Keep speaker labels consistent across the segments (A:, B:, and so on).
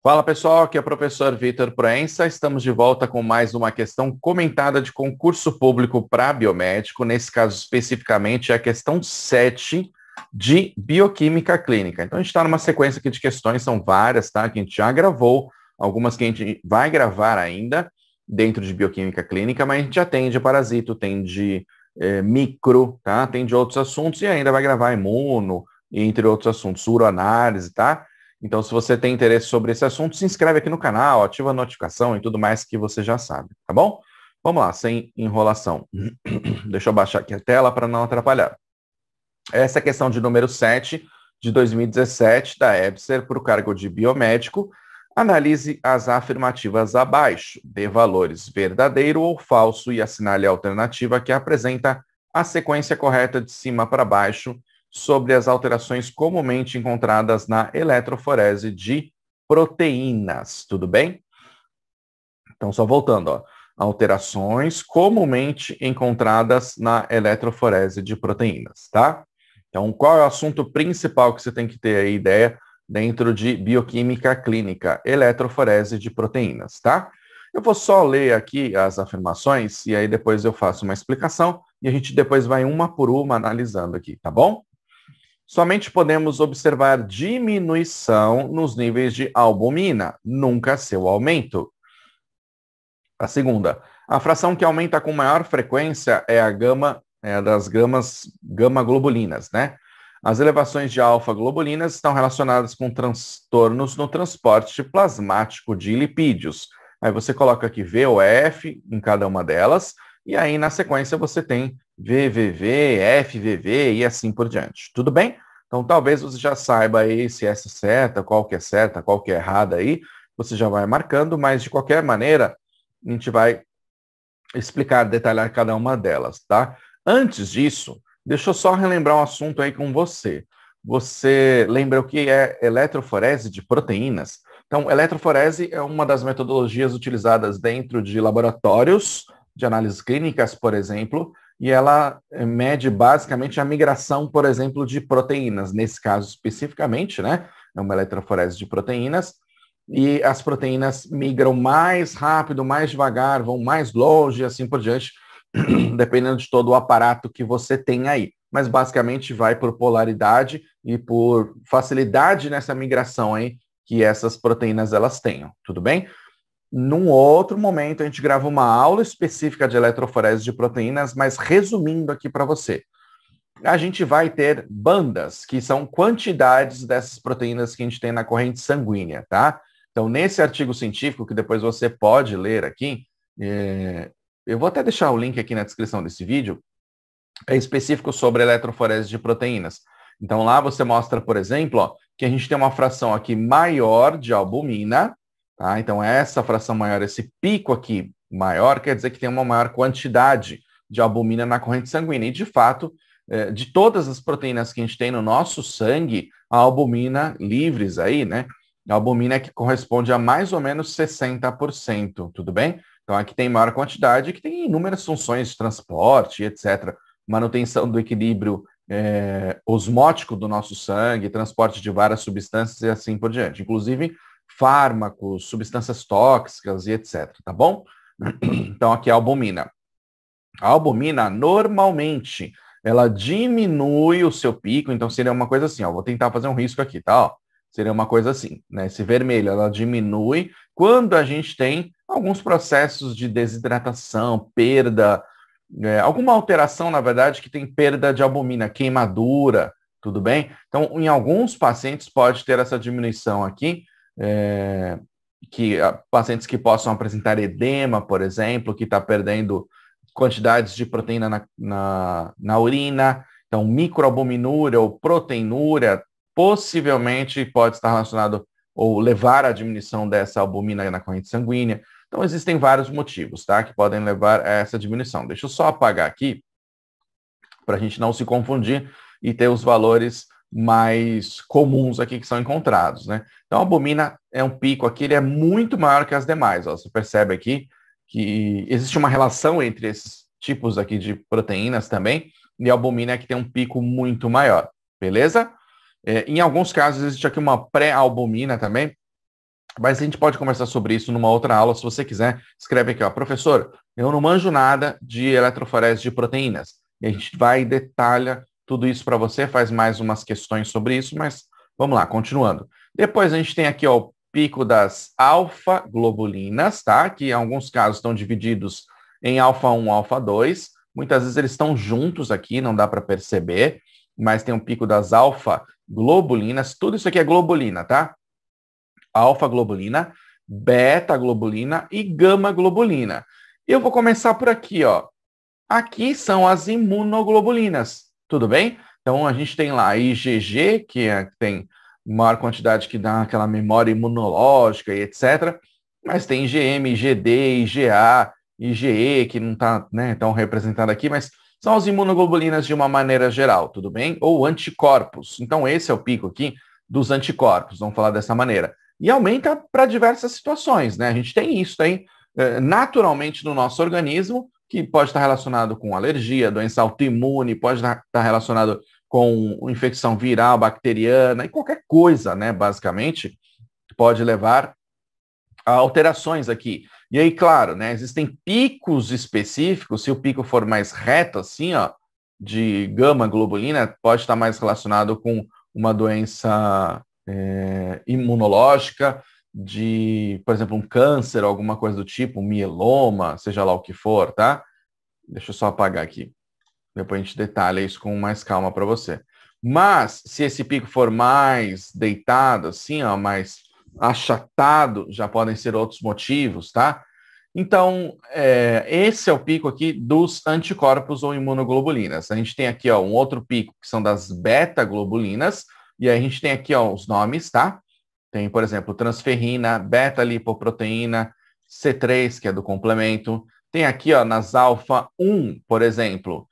A: Fala pessoal, aqui é o professor Vitor Proença. Estamos de volta com mais uma questão comentada de concurso público para biomédico. Nesse caso especificamente é a questão 7 de bioquímica clínica. Então a gente está numa sequência aqui de questões, são várias, tá? Que a gente já gravou, algumas que a gente vai gravar ainda dentro de bioquímica clínica, mas a gente já tem de parasito, tem de micro, tá? Tem de outros assuntos e ainda vai gravar imuno, entre outros assuntos, uroanálise, tá? Então, se você tem interesse sobre esse assunto, se inscreve aqui no canal, ativa a notificação e tudo mais que você já sabe, tá bom? Vamos lá, sem enrolação. Deixa eu baixar aqui a tela para não atrapalhar. Essa é a questão de número 7 de 2017 da EBSER para o cargo de biomédico. Analise as afirmativas abaixo, dê valores verdadeiro ou falso e assinale a alternativa que apresenta a sequência correta de cima para baixo sobre as alterações comumente encontradas na eletroforese de proteínas. Tudo bem? Então, só voltando, ó. Alterações comumente encontradas na eletroforese de proteínas, tá? Então, qual é o assunto principal que você tem que ter aí ideia dentro de bioquímica clínica? Eletroforese de proteínas, tá? Eu vou só ler aqui as afirmações e aí depois eu faço uma explicação e a gente depois vai uma por uma analisando aqui, tá bom? Somente podemos observar diminuição nos níveis de albumina, nunca seu aumento. A segunda, a fração que aumenta com maior frequência é a das gama-globulinas, né? As elevações de alfa-globulinas estão relacionadas com transtornos no transporte plasmático de lipídios. Aí você coloca aqui V ou F em cada uma delas, e aí na sequência você tem VVV, FVV e assim por diante. Tudo bem? Então talvez você já saiba aí se essa é certa, qual que é errada aí, você já vai marcando, mas de qualquer maneira, a gente vai explicar, detalhar cada uma delas, tá? Antes disso, deixa eu só relembrar um assunto aí com você. Você lembra o que é eletroforese de proteínas? Então, eletroforese é uma das metodologias utilizadas dentro de laboratórios de análises clínicas, por exemplo, e ela mede basicamente a migração, por exemplo, de proteínas. Nesse caso especificamente, né? É uma eletroforese de proteínas, e as proteínas migram mais rápido, mais devagar, vão mais longe, assim por diante, dependendo de todo o aparato que você tem aí. Mas basicamente vai por polaridade e por facilidade nessa migração aí que essas proteínas elas tenham, tudo bem? Num outro momento a gente grava uma aula específica de eletroforese de proteínas, mas resumindo aqui para você. A gente vai ter bandas, que são quantidades dessas proteínas que a gente tem na corrente sanguínea, tá? Então, nesse artigo científico, que depois você pode ler aqui, eu vou até deixar o link aqui na descrição desse vídeo, é específico sobre eletroforese de proteínas. Então, lá você mostra, por exemplo, ó, que a gente tem uma fração aqui maior de albumina, tá? Então, essa fração maior, esse pico aqui maior, quer dizer que tem uma maior quantidade de albumina na corrente sanguínea. E, de fato, de todas as proteínas que a gente tem no nosso sangue, a albumina livres aí, né? A albumina é que corresponde a mais ou menos 60%, tudo bem? Então, aqui tem maior quantidade, que tem inúmeras funções de transporte, etc. Manutenção do equilíbrio osmótico do nosso sangue, transporte de várias substâncias e assim por diante. Inclusive, fármacos, substâncias tóxicas e etc. Tá bom? Então, aqui é a albumina. A albumina, normalmente, ela diminui o seu pico, então seria uma coisa assim, ó, vou tentar fazer um risco aqui, tá? Ó, seria uma coisa assim, né? Esse vermelho, ela diminui quando a gente tem alguns processos de desidratação, perda, alguma alteração, na verdade, que tem perda de albumina, queimadura, tudo bem? Então, em alguns pacientes pode ter essa diminuição aqui, pacientes que possam apresentar edema, por exemplo, que está perdendo quantidades de proteína na urina, então microalbuminúria ou proteinúria, possivelmente pode estar relacionado ou levar à diminuição dessa albumina na corrente sanguínea. Então existem vários motivos, tá, que podem levar a essa diminuição. Deixa eu só apagar aqui, para a gente não se confundir e ter os valores mais comuns aqui que são encontrados, né? Então a albumina é um pico aqui, ele é muito maior que as demais, ó, você percebe aqui, que existe uma relação entre esses tipos aqui de proteínas também, e a albumina é que tem um pico muito maior, beleza? Em alguns casos existe aqui uma pré-albumina também, Mas a gente pode conversar sobre isso numa outra aula, se você quiser. Escreve aqui, ó, professor, eu não manjo nada de eletroforese de proteínas. E a gente vai e detalha tudo isso para você, faz mais umas questões sobre isso, mas vamos lá, continuando. Depois a gente tem aqui, ó, o pico das alfa-globulinas, tá? Que em alguns casos estão divididos em alfa-1 e alfa-2. Muitas vezes eles estão juntos aqui, não dá para perceber, mas tem um pico das alfa-globulinas. Tudo isso aqui é globulina, tá? Alfa-globulina, beta-globulina e gama-globulina. Eu vou começar por aqui, ó. Aqui são as imunoglobulinas, tudo bem? Então a gente tem lá a IgG, que tem maior quantidade que dá aquela memória imunológica e etc. Mas tem IgM, IgD, IgA, IgE, que não está, né, tão representado aqui, mas são as imunoglobulinas de uma maneira geral, tudo bem? Ou anticorpos. Então esse é o pico aqui dos anticorpos, vamos falar dessa maneira. E aumenta para diversas situações, né? A gente tem isso aí naturalmente no nosso organismo, que pode estar relacionado com alergia, doença autoimune, pode estar relacionado com infecção viral, bacteriana, e qualquer coisa, né, basicamente, pode levar a alterações aqui. E aí, claro, né, existem picos específicos, se o pico for mais reto, assim, ó, de gama-globulina, pode estar mais relacionado com uma doença imunológica, de, por exemplo, um câncer, alguma coisa do tipo, um mieloma, seja lá o que for, tá? Deixa eu só apagar aqui. Depois a gente detalha isso com mais calma para você. Mas, se esse pico for mais deitado, assim, ó, mais achatado, já podem ser outros motivos, tá? Então, esse é o pico aqui dos anticorpos ou imunoglobulinas. A gente tem aqui, ó, um outro pico, que são das beta-globulinas, e aí a gente tem aqui, ó, os nomes, tá? Tem, por exemplo, transferrina, beta-lipoproteína, C3, que é do complemento. Tem aqui, ó, nas alfa-1, por exemplo,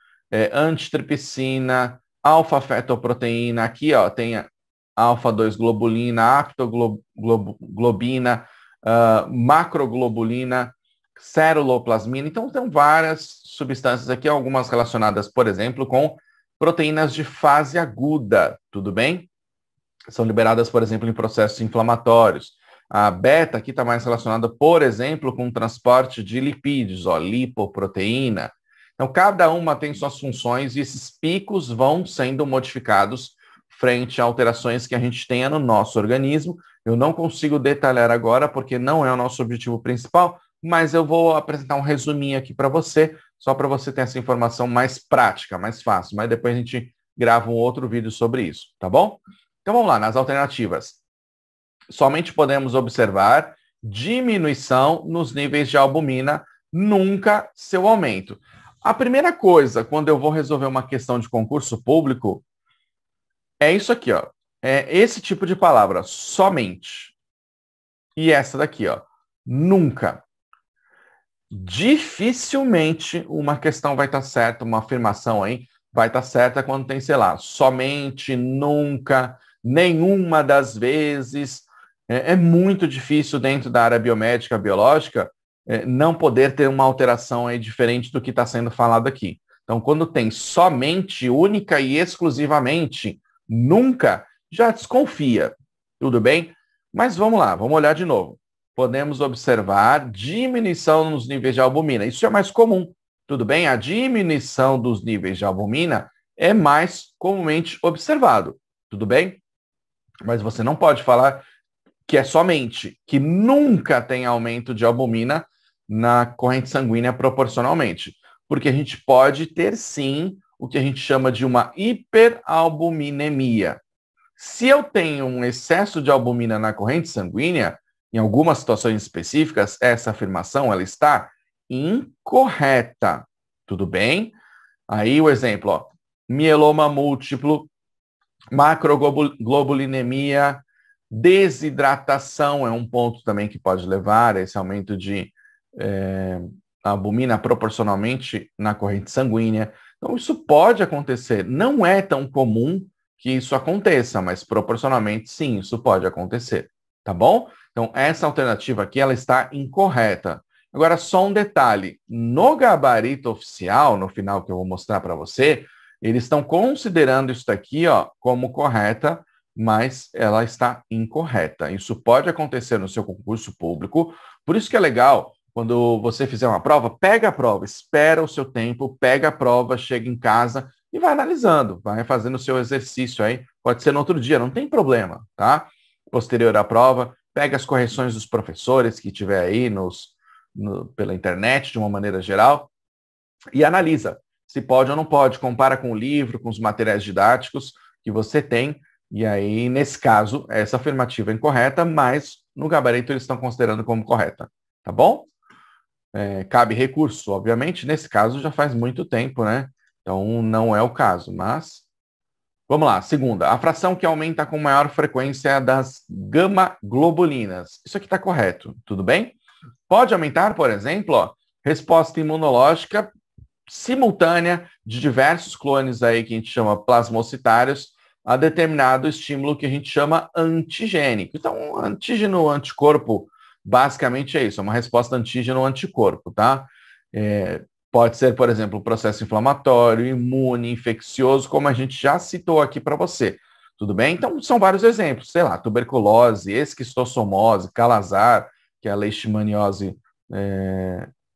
A: antitripsina, alfa-fetoproteína. Aqui, ó, tem alfa-2-globulina, aptoglobina, macroglobulina, ceruloplasmina. Então, tem várias substâncias aqui, algumas relacionadas, por exemplo, com proteínas de fase aguda, tudo bem? São liberadas, por exemplo, em processos inflamatórios. A beta aqui está mais relacionada, por exemplo, com o transporte de lipídios, ó, lipoproteína. Então, cada uma tem suas funções e esses picos vão sendo modificados frente a alterações que a gente tenha no nosso organismo. Eu não consigo detalhar agora, porque não é o nosso objetivo principal, mas eu vou apresentar um resuminho aqui para você, só para você ter essa informação mais prática, mais fácil. Mas depois a gente grava um outro vídeo sobre isso, tá bom? Então vamos lá, nas alternativas. Somente podemos observar diminuição nos níveis de albumina, nunca seu aumento. A primeira coisa, quando eu vou resolver uma questão de concurso público, é isso aqui, ó. É esse tipo de palavra, somente. E essa daqui, ó, nunca. Dificilmente uma questão vai estar certa, uma afirmação aí vai estar certa quando tem, sei lá, somente, nunca, nenhuma das vezes. É muito difícil dentro da área biomédica, biológica, não poder ter uma alteração aí diferente do que está sendo falado aqui. Então, quando tem somente, única e exclusivamente, nunca, já desconfia. Tudo bem? Mas vamos lá, vamos olhar de novo. Podemos observar diminuição nos níveis de albumina. Isso é mais comum. Tudo bem? A diminuição dos níveis de albumina é mais comumente observado. Tudo bem? Mas você não pode falar que é somente, que nunca tem aumento de albumina na corrente sanguínea proporcionalmente. Porque a gente pode ter, sim, o que a gente chama de uma hiperalbuminemia. Se eu tenho um excesso de albumina na corrente sanguínea, em algumas situações específicas, essa afirmação ela está incorreta. Tudo bem? Aí o exemplo, ó, mieloma múltiplo, macroglobulinemia, desidratação é um ponto também que pode levar a esse aumento de albumina proporcionalmente na corrente sanguínea. Então, isso pode acontecer. Não é tão comum que isso aconteça, mas proporcionalmente, sim, isso pode acontecer. Tá bom? Então, essa alternativa aqui, ela está incorreta. Agora, só um detalhe. No gabarito oficial, no final que eu vou mostrar para você, eles estão considerando isso daqui, ó, como correta, mas ela está incorreta. Isso pode acontecer no seu concurso público, por isso que é legal, quando você fizer uma prova, pega a prova, espera o seu tempo, pega a prova, chega em casa e vai analisando, vai fazendo o seu exercício aí, pode ser no outro dia, não tem problema, tá? Posterior à prova, pega as correções dos professores que tiver aí pela internet, de uma maneira geral, e analisa se pode ou não pode, compara com o livro, com os materiais didáticos que você tem, e aí, nesse caso, essa afirmativa é incorreta, mas no gabarito eles estão considerando como correta, tá bom? Cabe recurso, obviamente, nesse caso já faz muito tempo, né? Então não é o caso, mas... Vamos lá, segunda. A fração que aumenta com maior frequência é das gama-globulinas. Isso aqui está correto, tudo bem? Pode aumentar, por exemplo, ó, resposta imunológica simultânea de diversos clones aí que a gente chama plasmocitários a determinado estímulo que a gente chama antigênico. Então, antígeno, anticorpo, basicamente é isso, é uma resposta antígeno-anticorpo, tá? Pode ser, por exemplo, processo inflamatório, imune, infeccioso, como a gente já citou aqui para você. Tudo bem? Então, são vários exemplos. Sei lá, tuberculose, esquistossomose, calazar, que é a leishmaniose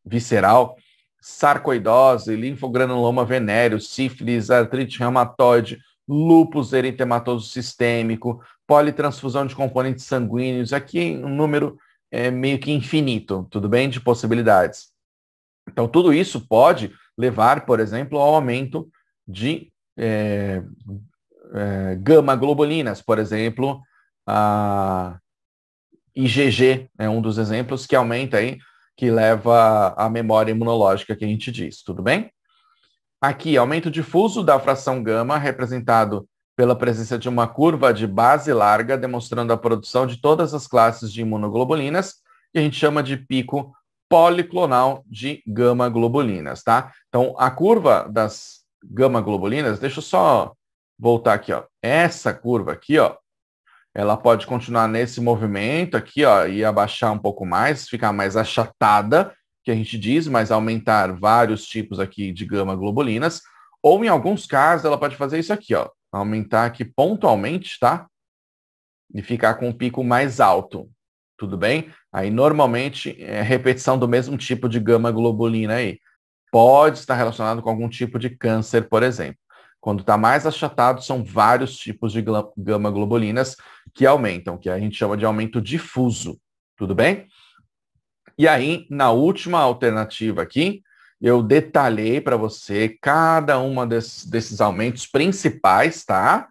A: visceral, sarcoidose, linfogranuloma venéreo, sífilis, artrite reumatoide, lúpus eritematoso sistêmico, politransfusão de componentes sanguíneos. Aqui um número meio que infinito, tudo bem? De possibilidades. Então, tudo isso pode levar, por exemplo, ao aumento de gama-globulinas, por exemplo, a IgG é um dos exemplos que aumenta aí, que leva à memória imunológica que a gente diz, tudo bem? Aqui, aumento difuso da fração gama, representado pela presença de uma curva de base larga, demonstrando a produção de todas as classes de imunoglobulinas, que a gente chama de pico policlonal de gama-globulinas, tá? Então, a curva das gama-globulinas, deixa eu só voltar aqui, ó. Essa curva aqui, ó, ela pode continuar nesse movimento aqui, ó, e abaixar um pouco mais, ficar mais achatada, que a gente diz, mas aumentar vários tipos aqui de gama-globulinas, ou em alguns casos ela pode fazer isso aqui, ó, aumentar aqui pontualmente, tá? E ficar com um pico mais alto, tudo bem? Aí normalmente é repetição do mesmo tipo de gama-globulina aí. Pode estar relacionado com algum tipo de câncer, por exemplo. Quando está mais achatado, são vários tipos de gama-globulinas que aumentam, que a gente chama de aumento difuso, tudo bem? E aí, na última alternativa aqui, eu detalhei para você cada uma desses aumentos principais, tá?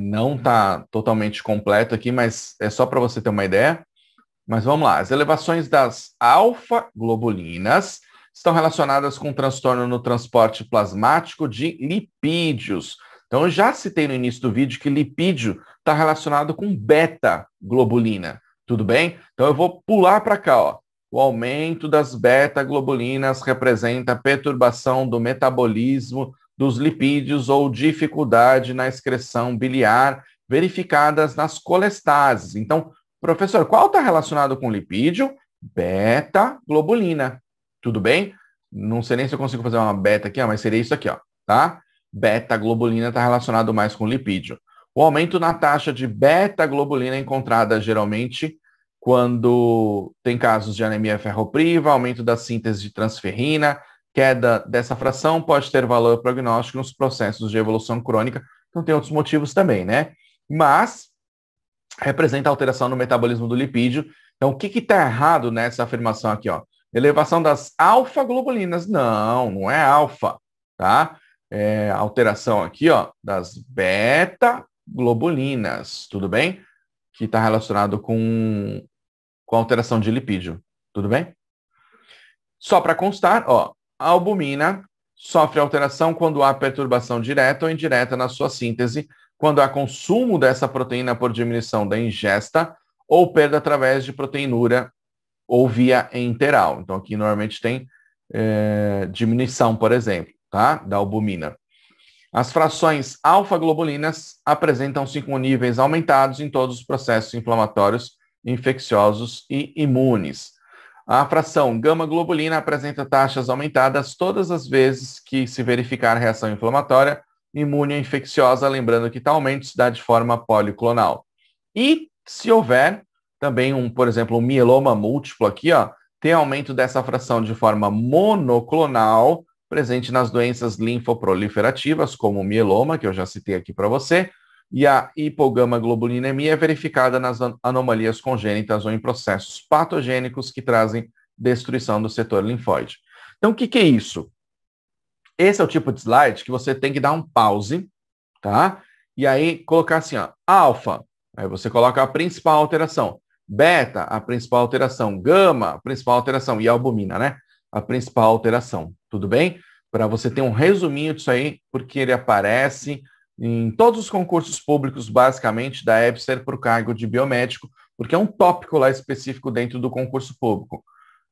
A: Não está totalmente completo aqui, mas é só para você ter uma ideia. Mas vamos lá. As elevações das alfa-globulinas estão relacionadas com transtorno no transporte plasmático de lipídios. Então, eu já citei no início do vídeo que lipídio está relacionado com beta-globulina. Tudo bem? Então, eu vou pular para cá, ó. O aumento das beta-globulinas representa perturbação do metabolismo dos lipídios ou dificuldade na excreção biliar verificadas nas colestases. Então, professor, qual está relacionado com lipídio? Beta-globulina. Tudo bem? Não sei nem se eu consigo fazer uma beta aqui, mas seria isso aqui, ó, tá? Beta-globulina está relacionado mais com lipídio. O aumento na taxa de beta-globulina é encontrada geralmente quando tem casos de anemia ferropriva, aumento da síntese de transferrina, queda dessa fração pode ter valor prognóstico nos processos de evolução crônica. Então tem outros motivos também, né? Mas representa alteração no metabolismo do lipídio. Então o que está errado nessa afirmação aqui, ó? Elevação das alfa-globulinas. Não é alfa, tá? É alteração aqui, ó, das beta-globulinas, tudo bem? Que está relacionado com alteração de lipídio, tudo bem? Só para constar, ó, a albumina sofre alteração quando há perturbação direta ou indireta na sua síntese, quando há consumo dessa proteína por diminuição da ingesta ou perda através de proteinúria ou via enteral. Então, aqui normalmente tem diminuição, por exemplo, tá? Da albumina. As frações alfa-globulinas apresentam-se com níveis aumentados em todos os processos inflamatórios, infecciosos e imunes. A fração gama-globulina apresenta taxas aumentadas todas as vezes que se verificar reação inflamatória imune infecciosa, lembrando que tal aumento se dá de forma policlonal. E se houver também, por exemplo, um mieloma múltiplo aqui, ó, tem aumento dessa fração de forma monoclonal, presente nas doenças linfoproliferativas, como o mieloma, que eu já citei aqui para você, e a hipogama-globulinemia é verificada nas anomalias congênitas ou em processos patogênicos que trazem destruição do setor linfóide. Então, o que é isso? Esse é o tipo de slide que você tem que dar um pause, tá? E aí colocar assim, ó, alfa, aí você coloca a principal alteração, beta, a principal alteração, gama, a principal alteração, e albumina, né? A principal alteração, tudo bem? Para você ter um resuminho disso aí, porque ele aparece em todos os concursos públicos, basicamente, da EBSER para o cargo de biomédico, porque é um tópico lá específico dentro do concurso público,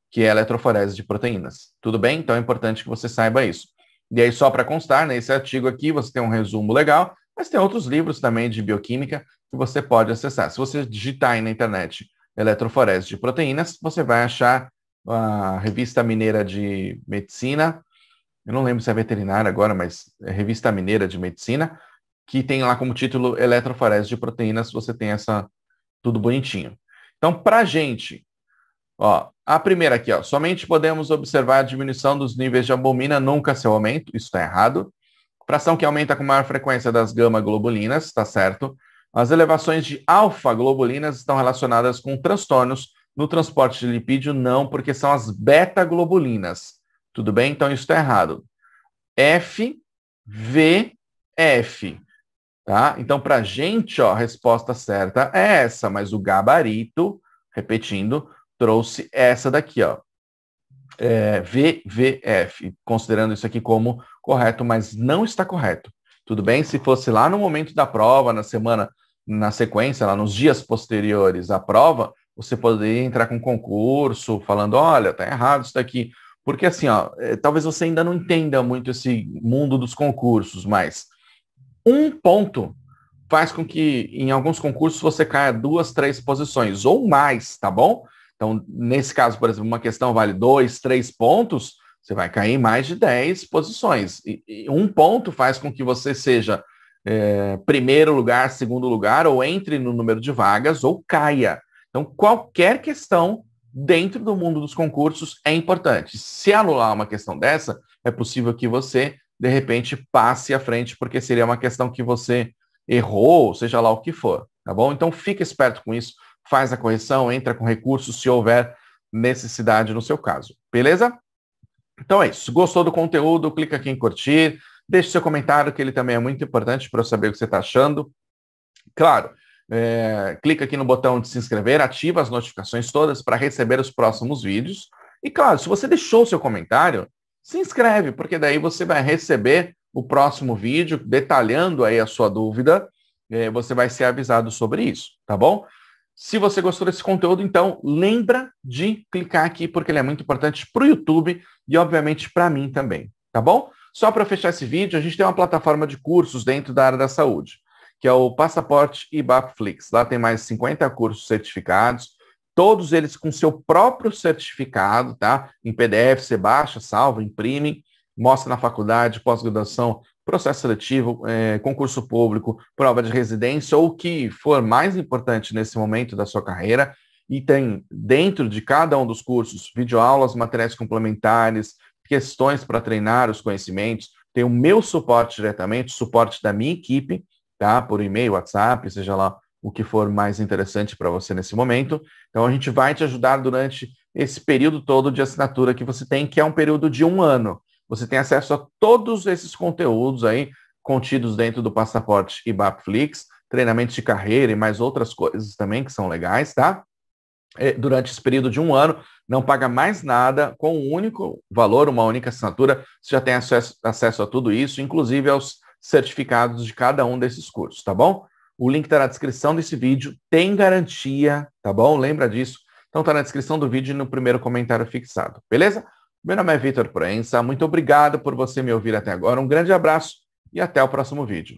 A: que é a eletroforese de proteínas. Tudo bem? Então é importante que você saiba isso. E aí, só para constar, nesse artigo aqui, você tem um resumo legal, mas tem outros livros também de bioquímica que você pode acessar. Se você digitar aí na internet eletroforese de proteínas, você vai achar a Revista Mineira de Medicina, eu não lembro se é veterinária agora, mas é Revista Mineira de Medicina, que tem lá como título eletroforese de proteínas, você tem essa tudo bonitinho. Então, para a gente, ó, a primeira aqui, ó, somente podemos observar a diminuição dos níveis de albumina, nunca seu aumento, isso está errado. Fração que aumenta com maior frequência das gama-globulinas, está certo. As elevações de alfa-globulinas estão relacionadas com transtornos no transporte de lipídio, não, porque são as beta-globulinas. Tudo bem? Então, isso está errado. F, V, F. Tá? Então, para a gente, ó, a resposta certa é essa, mas o gabarito, repetindo, trouxe essa daqui, ó. VVF, considerando isso aqui como correto, mas não está correto. Tudo bem? Se fosse lá no momento da prova, na semana, na sequência, lá nos dias posteriores à prova, você poderia entrar com concurso, falando, olha, tá errado isso daqui. Porque assim, ó, talvez você ainda não entenda muito esse mundo dos concursos, mas um ponto faz com que em alguns concursos você caia 2, 3 posições, ou mais, tá bom? Então, nesse caso, por exemplo, uma questão vale 2, 3 pontos, você vai cair em mais de 10 posições. E um ponto faz com que você seja primeiro lugar, segundo lugar, ou entre no número de vagas, ou caia. Então, qualquer questão dentro do mundo dos concursos é importante. Se anular uma questão dessa, é possível que você, de repente, passe à frente, porque seria uma questão que você errou, seja lá o que for, tá bom? Então, fica esperto com isso. Faz a correção, entra com recursos se houver necessidade no seu caso. Beleza? Então é isso. Gostou do conteúdo? Clica aqui em curtir. Deixe seu comentário, que ele também é muito importante para eu saber o que você está achando. Claro, clica aqui no botão de se inscrever, ativa as notificações todas para receber os próximos vídeos. E claro, se você deixou o seu comentário, se inscreve, porque daí você vai receber o próximo vídeo detalhando aí a sua dúvida. Você vai ser avisado sobre isso, tá bom? Se você gostou desse conteúdo, então lembra de clicar aqui, porque ele é muito importante para o YouTube e, obviamente, para mim também, tá bom? Só para fechar esse vídeo, a gente tem uma plataforma de cursos dentro da área da saúde, que é o Passaporte IBAPFlix. Lá tem mais 50 cursos certificados, todos eles com seu próprio certificado, tá? Em PDF, você baixa, salva, imprime, mostra na faculdade, pós-graduação, processo seletivo, concurso público, prova de residência, ou o que for mais importante nesse momento da sua carreira, e tem dentro de cada um dos cursos videoaulas, materiais complementares, questões para treinar os conhecimentos, tem o meu suporte diretamente, suporte da minha equipe, tá? Por e-mail, WhatsApp, seja lá o que for mais interessante para você nesse momento. Então a gente vai te ajudar durante esse período todo de assinatura que você tem, que é um período de 1 ano. Você tem acesso a todos esses conteúdos aí, contidos dentro do Passaporte IBAPFlix, treinamentos de carreira e mais outras coisas também que são legais, tá? Durante esse período de 1 ano, não paga mais nada, com um único valor, uma única assinatura, você já tem acesso a tudo isso, inclusive aos certificados de cada um desses cursos, tá bom? O link está na descrição desse vídeo, tem garantia, tá bom? Lembra disso? Então está na descrição do vídeo e no primeiro comentário fixado, beleza? Meu nome é Vitor Proença, muito obrigado por você me ouvir até agora, um grande abraço e até o próximo vídeo.